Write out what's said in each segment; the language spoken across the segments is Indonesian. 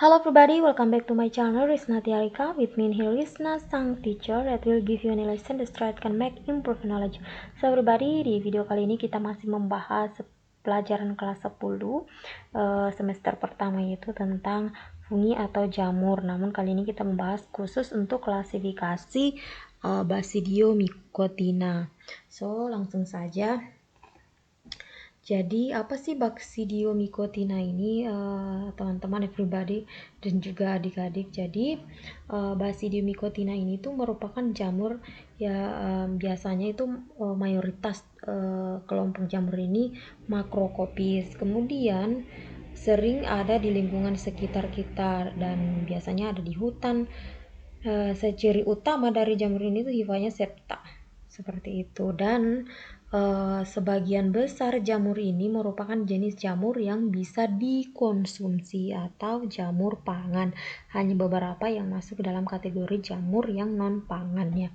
Hello everybody, welcome back to my channel Risna Tiarika. With me here Risna, sang teacher that will give you any lesson the straight can make improve knowledge. So everybody, di video kali ini kita masih membahas pelajaran kelas 10 semester pertama, yaitu tentang fungi atau jamur. Namun kali ini kita membahas khusus untuk klasifikasi Basidiomycotina. So langsung saja. Jadi apa sih Basidiomycotina ini, teman-teman everybody dan juga adik-adik. Jadi Basidiomycotina ini tuh merupakan jamur ya, biasanya itu mayoritas kelompok jamur ini makrokopis. Kemudian sering ada di lingkungan sekitar kita dan biasanya ada di hutan. Ciri utama dari jamur ini tuh hifanya septa seperti itu, dan sebagian besar jamur ini merupakan jenis jamur yang bisa dikonsumsi atau jamur pangan. Hanya beberapa yang masuk dalam kategori jamur yang non pangan ya.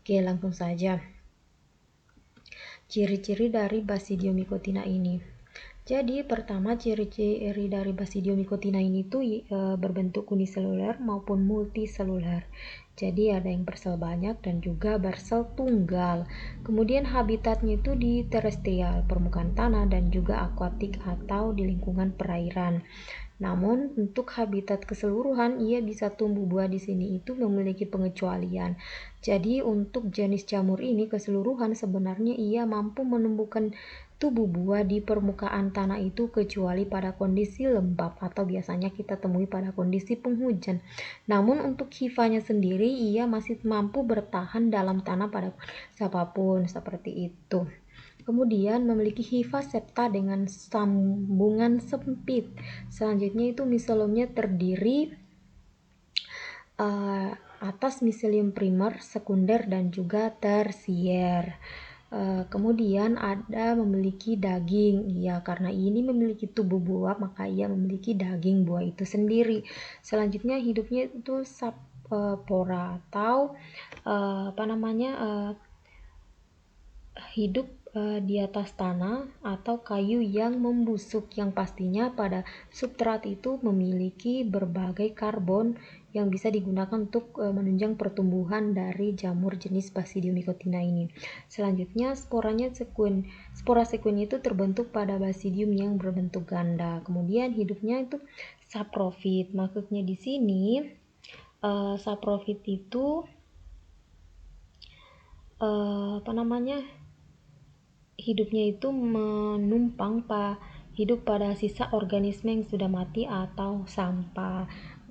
Oke, langsung saja. Ciri-ciri dari Basidiomycotina ini. Jadi pertama, ciri-ciri dari Basidiomycotina ini tuh berbentuk uniseluler maupun multiseluler. Jadi ada yang bersel banyak dan juga bersel tunggal. Kemudian habitatnya itu di terestrial, permukaan tanah, dan juga akuatik atau di lingkungan perairan. Namun untuk habitat keseluruhan ia bisa tumbuh buah di sini itu memiliki pengecualian. Jadi untuk jenis jamur ini keseluruhan sebenarnya ia mampu menumbuhkan tubuh buah di permukaan tanah itu kecuali pada kondisi lembab atau biasanya kita temui pada kondisi penghujan. Namun untuk hifanya sendiri ia masih mampu bertahan dalam tanah pada siapapun seperti itu. Kemudian memiliki hifa septa dengan sambungan sempit. Selanjutnya itu miseliumnya terdiri atas miselium primer, sekunder, dan juga tersier. Kemudian ada memiliki daging, ya karena ini memiliki tubuh buah maka ia memiliki daging buah itu sendiri. Selanjutnya hidupnya itu sapora atau hidup di atas tanah atau kayu yang membusuk, yang pastinya pada substrat itu memiliki berbagai karbon yang bisa digunakan untuk menunjang pertumbuhan dari jamur jenis Basidiomycotina ini. Selanjutnya spora sekuen itu terbentuk pada basidium yang berbentuk ganda. Kemudian hidupnya itu saprofit. Maksudnya di sini saprofit itu hidupnya itu menumpang hidup pada sisa organisme yang sudah mati atau sampah.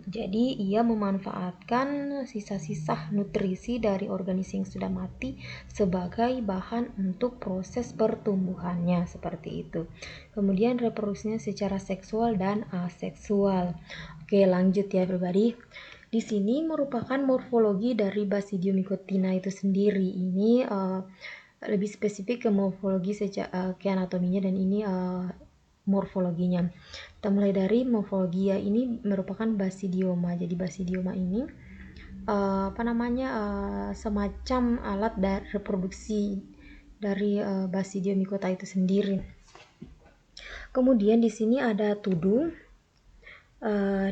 Jadi ia memanfaatkan sisa-sisa nutrisi dari organisme yang sudah mati sebagai bahan untuk proses pertumbuhannya seperti itu. Kemudian reproduksinya secara seksual dan aseksual. Oke, lanjut ya everybody. Di sini merupakan morfologi dari Basidiomycotina itu sendiri. Ini lebih spesifik ke morfologi ke anatominya, dan ini morfologinya. Kita mulai dari morfologi ya. Ini merupakan basidioma. Jadi basidioma ini semacam alat reproduksi dari Basidiomycota itu sendiri. Kemudian di sini ada tudung.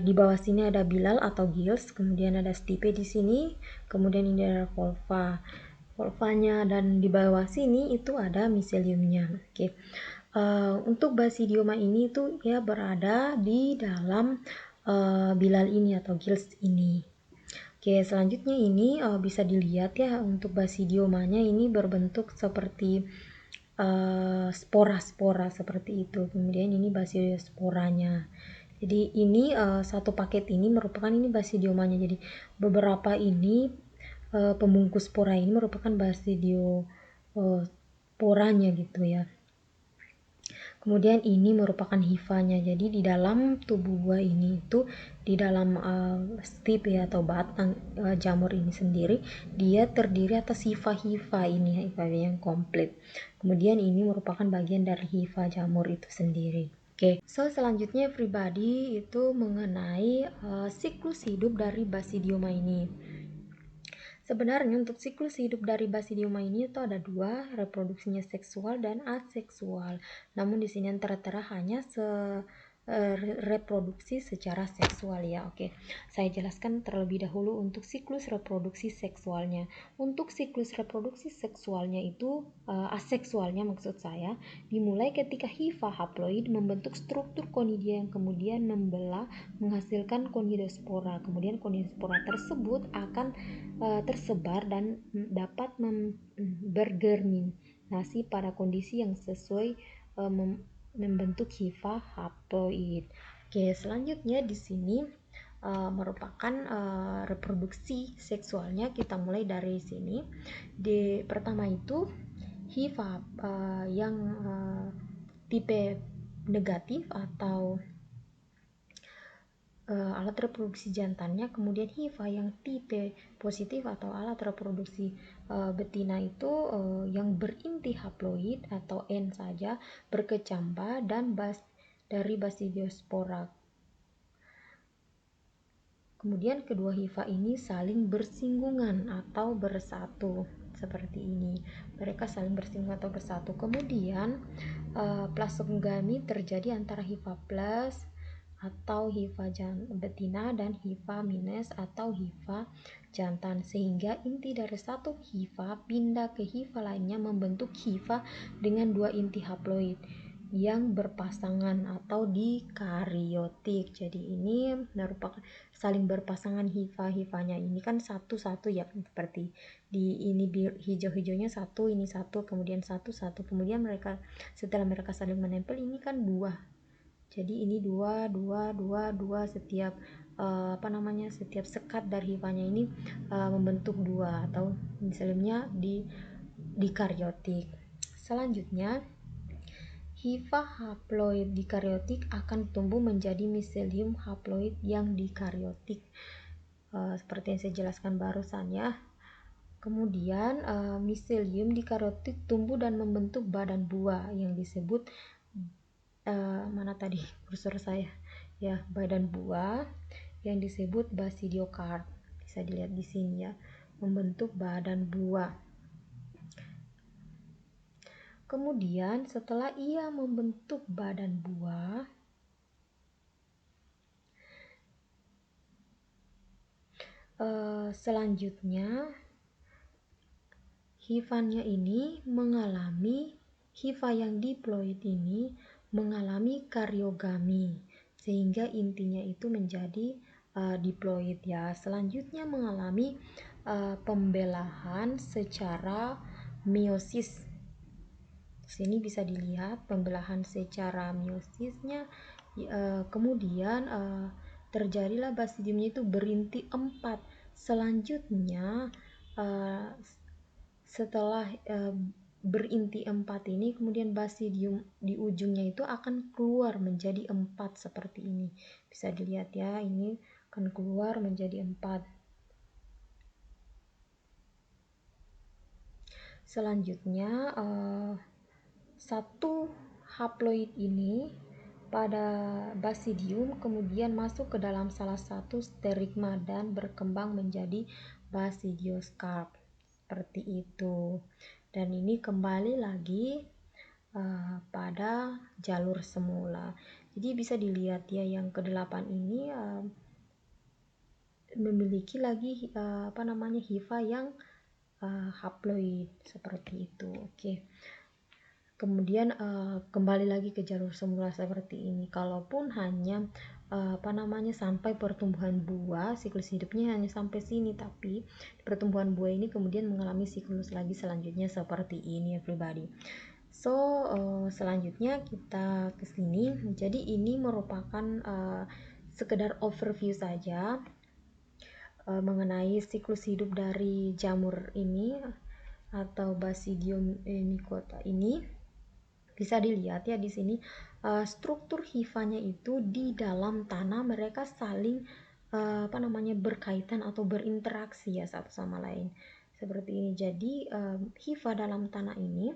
Di bawah sini ada bilal atau gills, kemudian ada stipe di sini, kemudian ini ada volvanya, dan di bawah sini itu ada miseliumnya. Oke. Untuk basidioma ini itu ya berada di dalam bilal ini atau gills ini. Oke, selanjutnya ini bisa dilihat ya, untuk basidiomanya ini berbentuk seperti spora-spora seperti itu. Kemudian ini basidiosporanya. Jadi ini satu paket ini merupakan ini basidiomanya. Jadi beberapa ini pembungkus spora ini merupakan basidiosporanya gitu ya. Kemudian ini merupakan hifanya. Jadi di dalam tubuh buah ini itu di dalam stipe ya, atau batang jamur ini sendiri dia terdiri atas hifa-hifa ini, hifa yang komplit. Kemudian ini merupakan bagian dari hifa jamur itu sendiri. Oke, so selanjutnya everybody itu mengenai siklus hidup dari basidioma ini. Sebenarnya untuk siklus hidup dari basidioma ini itu ada dua, reproduksinya seksual dan aseksual. Namun di sini yang tertera hanya reproduksi secara seksual ya. Oke, saya jelaskan terlebih dahulu untuk siklus reproduksi seksualnya. Untuk siklus reproduksi seksualnya itu aseksualnya maksud saya dimulai ketika hifa haploid membentuk struktur konidia yang kemudian membelah menghasilkan konidospora. Kemudian konidospora tersebut akan tersebar dan dapat bergerminasi pada kondisi yang sesuai membentuk hifa haploid. Oke, selanjutnya di sini merupakan reproduksi seksualnya. Kita mulai dari sini. Pertama itu hifa yang tipe negatif atau alat reproduksi jantannya, kemudian hifa yang tipe positif atau alat reproduksi betina itu yang berinti haploid atau N saja, berkecambah dan dari basidiospora. Kemudian kedua hifa ini saling bersinggungan atau bersatu seperti ini. Mereka saling bersinggungan atau bersatu. Kemudian plasmogami terjadi antara hifa plus atau hifa betina dan hifa minus atau hifa jantan, sehingga inti dari satu hifa pindah ke hifa lainnya membentuk hifa dengan dua inti haploid yang berpasangan atau dikaryotik. Jadi ini merupakan saling berpasangan hifa-hifanya. Ini kan satu-satu ya, seperti di ini hijau-hijaunya satu, ini satu, kemudian satu-satu, kemudian mereka setelah mereka saling menempel ini kan dua. Jadi ini dua setiap setiap sekat dari hifanya ini membentuk dua atau misalnya di karyotik. Selanjutnya hifa haploid dikaryotik akan tumbuh menjadi miselium haploid yang dikaryotik, seperti yang saya jelaskan barusan ya. Kemudian miselium dikaryotik tumbuh dan membentuk badan buah yang disebut mana tadi kursor saya ya, badan buah yang disebut basidiokarp. Bisa dilihat di sini ya, membentuk badan buah. Kemudian setelah ia membentuk badan buah, selanjutnya hifanya ini mengalami, hifa yang diploid ini mengalami karyogami sehingga intinya itu menjadi diploid ya. Selanjutnya mengalami pembelahan secara meiosis. Sini bisa dilihat pembelahan secara meiosisnya. Kemudian terjadilah basidiumnya itu berinti 4. Selanjutnya setelah berinti 4 ini, kemudian basidium di ujungnya itu akan keluar menjadi 4 seperti ini. Bisa dilihat ya, ini akan keluar menjadi 4. Selanjutnya satu haploid ini pada basidium kemudian masuk ke dalam salah satu sterigma dan berkembang menjadi basidioskarp seperti itu. Dan ini kembali lagi pada jalur semula. Jadi bisa dilihat ya, yang ke-8 ini memiliki lagi hifa yang haploid seperti itu. Oke. Kemudian kembali lagi ke jalur semula seperti ini. Kalaupun hanya sampai pertumbuhan buah, siklus hidupnya hanya sampai sini, tapi pertumbuhan buah ini kemudian mengalami siklus lagi selanjutnya seperti ini everybody. So selanjutnya kita ke sini. Jadi ini merupakan sekedar overview saja mengenai siklus hidup dari jamur ini atau Basidium micota ini. Bisa dilihat ya di sini struktur hifanya itu di dalam tanah mereka saling berkaitan atau berinteraksi ya satu sama lain seperti ini. Jadi hifa dalam tanah ini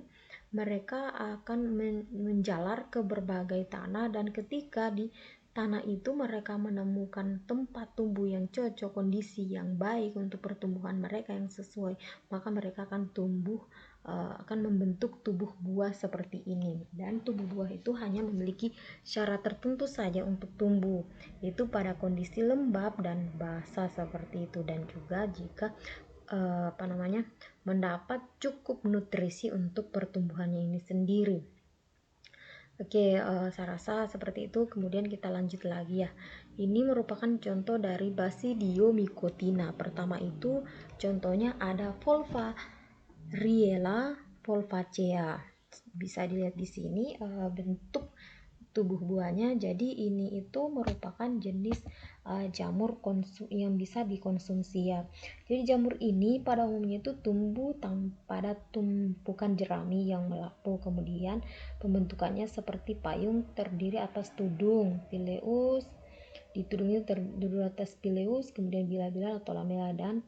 mereka akan menjalar ke berbagai tanah, dan ketika di tanah itu mereka menemukan tempat tumbuh yang cocok, kondisi yang baik untuk pertumbuhan mereka yang sesuai, maka mereka akan tumbuh akan membentuk tubuh buah seperti ini. Dan tubuh buah itu hanya memiliki syarat tertentu saja untuk tumbuh, yaitu pada kondisi lembab dan basah seperti itu, dan juga jika mendapat cukup nutrisi untuk pertumbuhannya ini sendiri. Oke, saya rasa seperti itu. Kemudian kita lanjut lagi ya. Ini merupakan contoh dari Basidiomycotina. Pertama itu contohnya ada Volvariella volvacea. Bisa dilihat di sini bentuk tubuh buahnya. Jadi ini itu merupakan jenis jamur yang bisa dikonsumsi ya. Jadi jamur ini pada umumnya itu tumbuh pada tumpukan jerami yang melapu. Kemudian pembentukannya seperti payung terdiri atas tudung pileus, di tudungnya terdiri atas pileus, kemudian bila-bila atau lamela, dan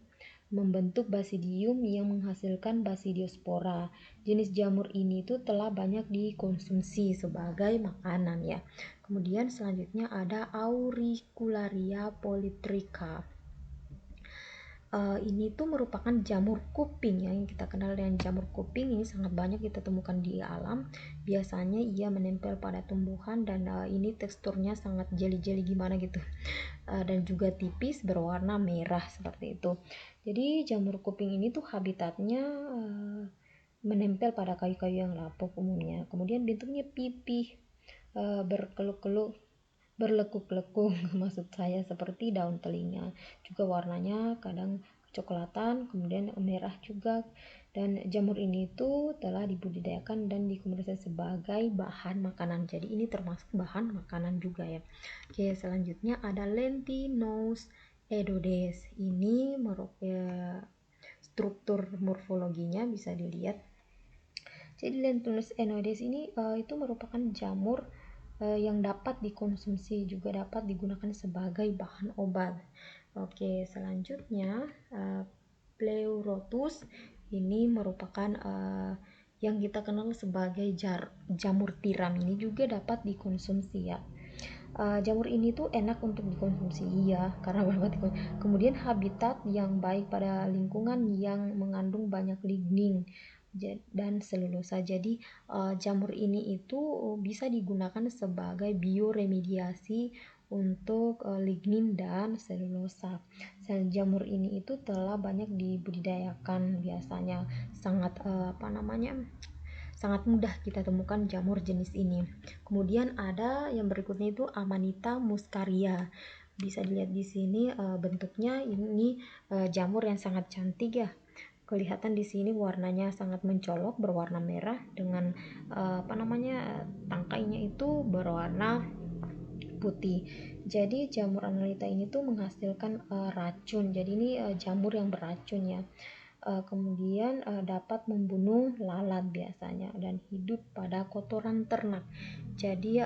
membentuk basidium yang menghasilkan basidiospora. Jenis jamur ini itu telah banyak dikonsumsi sebagai makanan ya. Kemudian selanjutnya ada Auricularia polytricha. Ini tuh merupakan jamur kuping ya, yang kita kenal dengan jamur kuping. Ini sangat banyak kita temukan di alam. Biasanya ia menempel pada tumbuhan dan ini teksturnya sangat jeli-jeli gimana gitu, dan juga tipis berwarna merah seperti itu. Jadi jamur kuping ini tuh habitatnya menempel pada kayu-kayu yang lapuk umumnya. Kemudian bentuknya pipih, berkeluk-keluk, berlekuk-lekuk maksud saya, seperti daun telinga. Juga warnanya kadang kecoklatan, kemudian merah juga. Dan jamur ini itu telah dibudidayakan dan dikomersialisasi sebagai bahan makanan. Jadi ini termasuk bahan makanan juga ya. Oke, selanjutnya ada Lentinus edodes. Ini merupakan struktur morfologinya bisa dilihat. Jadi Lentinus edodes ini itu merupakan jamur yang dapat dikonsumsi, juga dapat digunakan sebagai bahan obat. Oke, selanjutnya Pleurotus ini merupakan yang kita kenal sebagai jamur tiram. Ini juga dapat dikonsumsi ya. Jamur ini tuh enak untuk dikonsumsi ya, karena dapat dikonsumsi. Kemudian habitat yang baik pada lingkungan yang mengandung banyak lignin dan selulosa. Jadi jamur ini itu bisa digunakan sebagai bioremediasi untuk lignin dan selulosa. Sel jamur ini itu telah banyak dibudidayakan, biasanya sangat sangat mudah kita temukan jamur jenis ini. Kemudian ada yang berikutnya itu Amanita muscaria. Bisa dilihat di sini bentuknya ini jamur yang sangat cantik ya. Kelihatan di sini warnanya sangat mencolok, berwarna merah dengan tangkainya itu berwarna putih. Jadi jamur Amanita ini tuh menghasilkan racun. Jadi ini jamur yang beracun ya. Kemudian dapat membunuh lalat biasanya dan hidup pada kotoran ternak. Jadi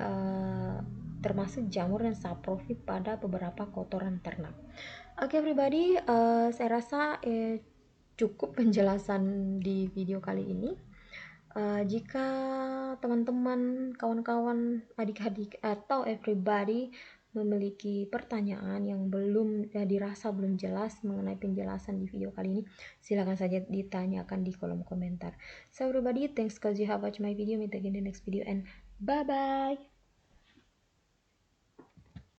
termasuk jamur yang saprofit pada beberapa kotoran ternak. Oke everybody, saya rasa cukup penjelasan di video kali ini. Jika teman-teman, kawan-kawan, adik-adik, atau everybody memiliki pertanyaan yang belum dirasa belum jelas mengenai penjelasan di video kali ini, silakan saja ditanyakan di kolom komentar. So everybody, thanks because you have watched my video. Meet again in the next video and bye bye.